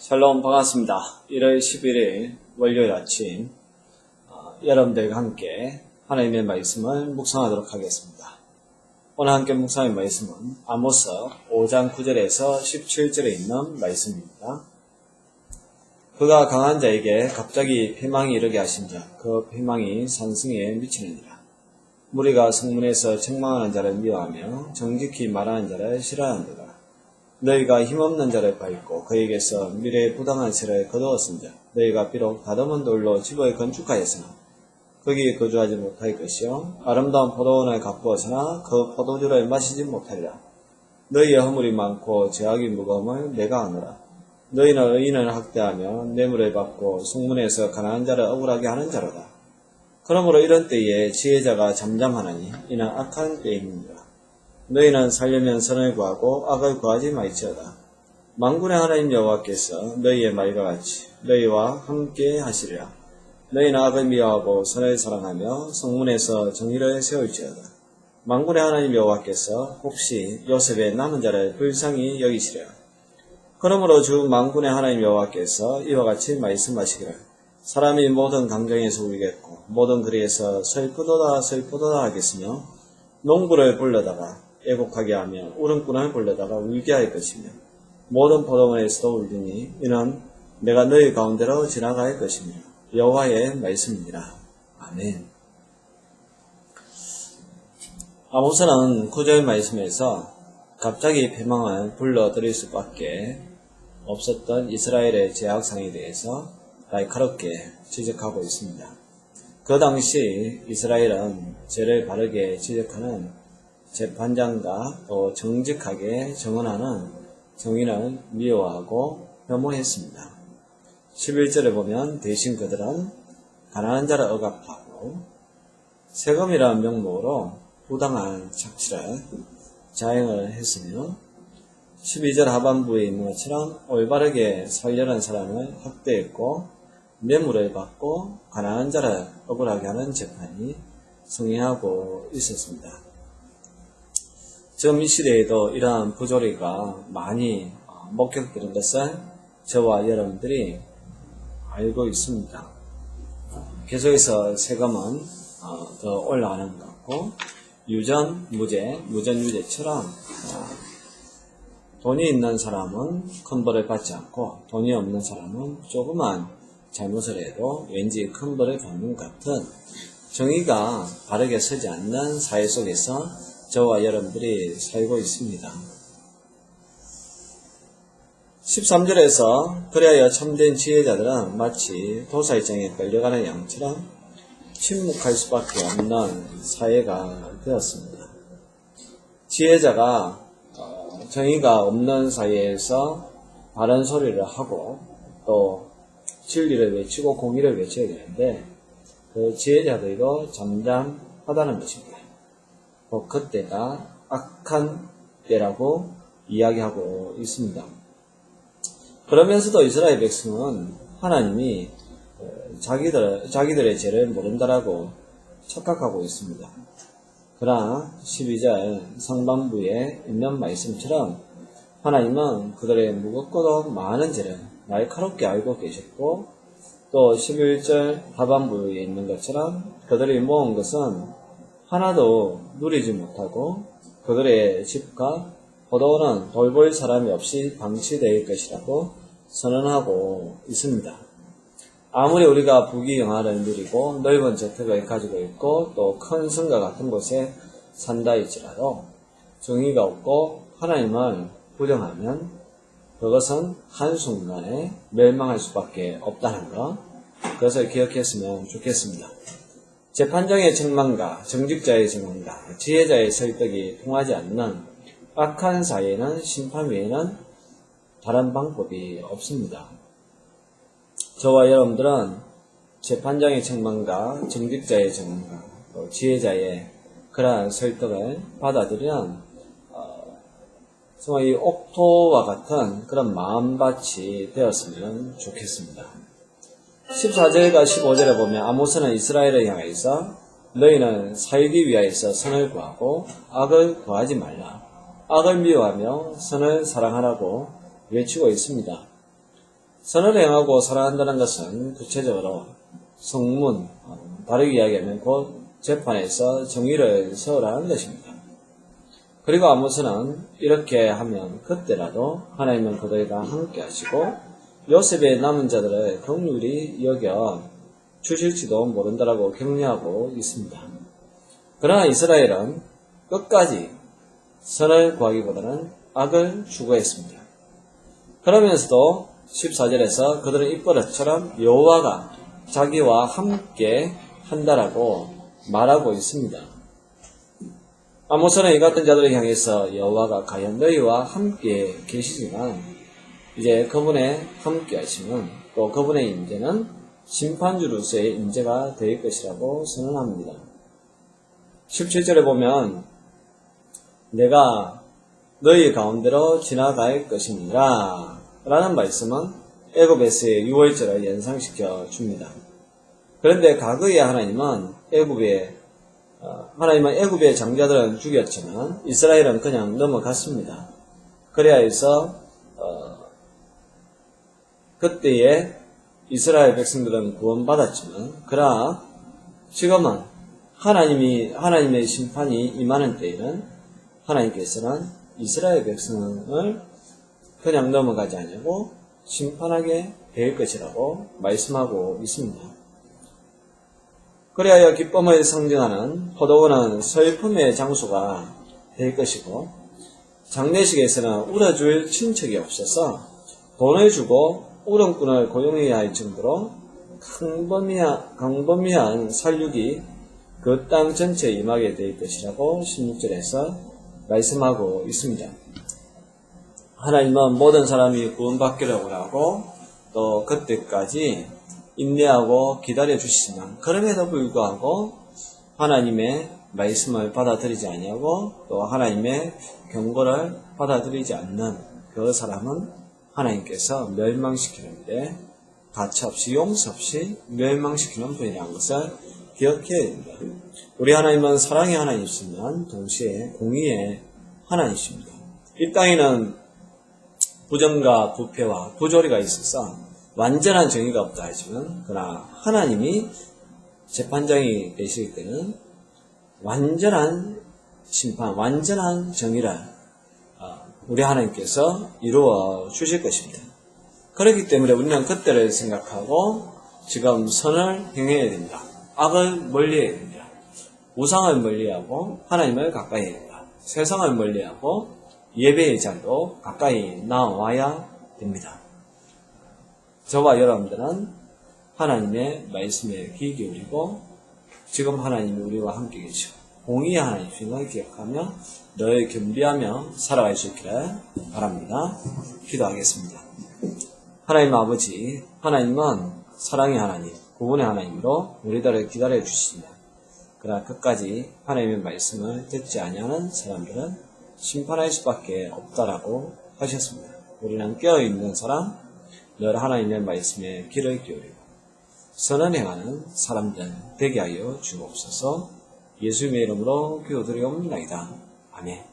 샬롬 반갑습니다. 1월 11일 월요일 아침 여러분들과 함께 하나님의 말씀을 묵상하도록 하겠습니다. 오늘 함께 묵상할 말씀은 아모스 5장 9절에서 17절에 있는 말씀입니다. 그가 강한 자에게 갑자기 패망이 이르게 하신 자, 그 패망이 산승에 미치느니라. 무리가 성문에서 책망하는 자를 미워하며 정직히 말하는 자를 싫어하느니라. 너희가 힘없는 자를 밟고 그에게서 미래의 부당한 세를 거두었은즉 너희가 비록 다듬은 돌로 집을 건축하였으나 거기에 거주하지 못할 것이요 아름다운 포도원을 가꾸었으나 그 포도주를 마시지 못하리라. 너희의 허물이 많고 죄악이 무거움을 내가 아노라. 너희는 의인을 학대하며 뇌물을 받고 성문에서 가난한 자를 억울하게 하는 자로다. 그러므로 이런 때에 지혜자가 잠잠하나니 이는 악한 때임이니라. 너희는 살려면 선을 구하고 악을 구하지 말지어다. 만군의 하나님 여호와께서 너희의 말과 같이 너희와 함께 하시리라. 너희는 악을 미워하고 선을 사랑하며 성문에서 정의를 세울지어다. 만군의 하나님 여호와께서 혹시 요셉의 남은 자를 불쌍히 여기시리라. 그러므로 주 만군의 하나님 여호와께서 이와 같이 말씀하시기를 사람이 모든 강정에서 울겠고 모든 거리에서 슬프도다 슬프도다 하겠으며 농부를 불러다가 애곡하게 하며 울음꾼을 불러다가 울게 할 것이며 모든 포도원에서도 울리니 이는 내가 너희 가운데로 지나갈 것이며 여호와의 말씀이니라. 아멘. 아모스는 9절 말씀에서 갑자기 패망을 불러들일 수밖에 없었던 이스라엘의 죄악상에 대해서 날카롭게 지적하고 있습니다. 그 당시 이스라엘은 죄를 바르게 지적하는 재판장과 또 정직하게 정언하는 정인을 미워하고 혐오했습니다. 11절에 보면 대신 그들은 가난한 자를 억압하고 세금이라는 명목으로 부당한 착취를 자행을 했으며 12절 하반부에 있는 것처럼 올바르게 살려는 사람을 학대했고 뇌물을 받고 가난한 자를 억울하게 하는 재판이 성행하고 있었습니다. 지금 이 시대에도 이러한 부조리가 많이 목격되는 것을 저와 여러분들이 알고 있습니다. 계속해서 세금은 더 올라가는 것 같고 유전, 무죄, 무전, 유죄처럼 돈이 있는 사람은 큰 벌을 받지 않고 돈이 없는 사람은 조그만 잘못을 해도 왠지 큰 벌을 받는 것 같은 정의가 바르게 서지 않는 사회 속에서 저와 여러분들이 살고 있습니다. 13절에서 그리하여 참된 지혜자들은 마치 도살장에 끌려가는 양처럼 침묵할 수밖에 없는 사회가 되었습니다. 지혜자가 정의가 없는 사회에서 바른 소리를 하고 또 진리를 외치고 공의를 외쳐야 되는데 그 지혜자들도 잠잠하다는 것입니다. 그때가 악한 때라고 이야기하고 있습니다. 그러면서도 이스라엘 백성은 하나님이 자기들의 죄를 모른다라고 착각하고 있습니다. 그러나 12절 상반부에 있는 말씀처럼 하나님은 그들의 무겁고도 많은 죄를 날카롭게 알고 계셨고 또 11절 하반부에 있는 것처럼 그들이 모은 것은 하나도 누리지 못하고 그들의 집과 포도원은 돌볼 사람이 없이 방치될 것이라고 선언하고 있습니다. 아무리 우리가 부귀영화를 누리고 넓은 저택을 가지고 있고 또 큰 성과 같은 곳에 산다 할지라도 정의가 없고 하나님을 부정하면 그것은 한순간에 멸망할 수밖에 없다는 것, 그것을 기억했으면 좋겠습니다. 재판장의 책망과 정직자의 책망과 지혜자의 설득이 통하지 않는 악한 사회는 심판 외에는 다른 방법이 없습니다. 저와 여러분들은 재판장의 책망과 정직자의 책망과 또 지혜자의 그러한 설득을 받아들이는 정말 이 옥토와 같은 그런 마음밭이 되었으면 좋겠습니다. 14절과 15절에 보면 아모스는 이스라엘을 향해서 너희는 살기 위하여서 선을 구하고 악을 구하지 말라. 악을 미워하며 선을 사랑하라고 외치고 있습니다. 선을 행하고 사랑한다는 것은 구체적으로 성문, 다르게 이야기하면 곧 재판에서 정의를 세우라는 것입니다. 그리고 아모스는 이렇게 하면 그때라도 하나님은 그들과 함께 하시고 요셉의 남은 자들을 긍휼히 여겨 주실지도 모른다라고 격려하고 있습니다. 그러나 이스라엘은 끝까지 선을 구하기보다는 악을 추구했습니다. 그러면서도 14절에서 그들은 입버릇처럼 여호와가 자기와 함께 한다라고 말하고 있습니다. 아모스는 이 같은 자들을 향해서 여호와가 과연 너희와 함께 계시지만 이제 그분의 함께 하심은 또 그분의 임재는 심판주로서의 임재가 될 것이라고 선언합니다. 17절에 보면 내가 너희 가운데로 지나갈 것이니라 라는 말씀은 애굽에서의 유월절을 연상시켜 줍니다. 그런데 과거의 하나님은 애굽의 장자들은 죽였지만 이스라엘은 그냥 넘어갔습니다. 그래야 해서 그때의 이스라엘 백성들은 구원받았지만 그러나 지금은 하나님의 심판이 임하는 때에는 하나님께서는 이스라엘 백성을 그냥 넘어가지 않고 심판하게 될 것이라고 말씀하고 있습니다. 그리하여 기쁨을 상징하는 포도원은 슬픔의 장소가 될 것이고 장례식에서는 울어줄 친척이 없어서 돈을 주고 울음꾼을 고용해야 할 정도로 광범위한 살육이 그 땅 전체에 임하게 될 것이라고 16절에서 말씀하고 있습니다. 하나님은 모든 사람이 구원받기를 원하고 또 그때까지 인내하고 기다려 주시지만 그럼에도 불구하고 하나님의 말씀을 받아들이지 아니하고 또 하나님의 경고를 받아들이지 않는 그 사람은 하나님께서 멸망시키는데 가차없이 용서 없이 멸망시키는 분이라는 것을 기억해야 됩니다. 우리 하나님은 사랑의 하나님이시지만 동시에 공의의 하나님이십니다. 이 땅에는 부정과 부패와 부조리가 있어서 완전한 정의가 없다 하지만 그러나 하나님이 재판장이 되실 때는 완전한 심판, 완전한 정의를 우리 하나님께서 이루어 주실 것입니다. 그렇기 때문에 우리는 그때를 생각하고 지금 선을 행해야 됩니다. 악을 멀리해야 됩니다. 우상을 멀리하고 하나님을 가까이 해야 됩니다. 세상을 멀리하고 예배의 자리로 가까이 나와야 됩니다. 저와 여러분들은 하나님의 말씀에 귀 기울이고 지금 하나님이 우리와 함께 계시고 공의의 하나님을 기억하며 늘 겸비하며 살아갈 수 있기를 바랍니다. 기도하겠습니다. 하나님 아버지, 하나님은 사랑의 하나님, 구원의 하나님으로 우리들을 기다려 주시며 그러나 끝까지 하나님의 말씀을 듣지 아니하는 사람들은 심판할 수밖에 없다라고 하셨습니다. 우리는 깨어있는 사람, 늘 하나님의 말씀에 귀를 기울이고 선을 행하는 사람들 되게 하여 주옵소서. 예수님의 이름으로 기도드리옵나이다. 아멘.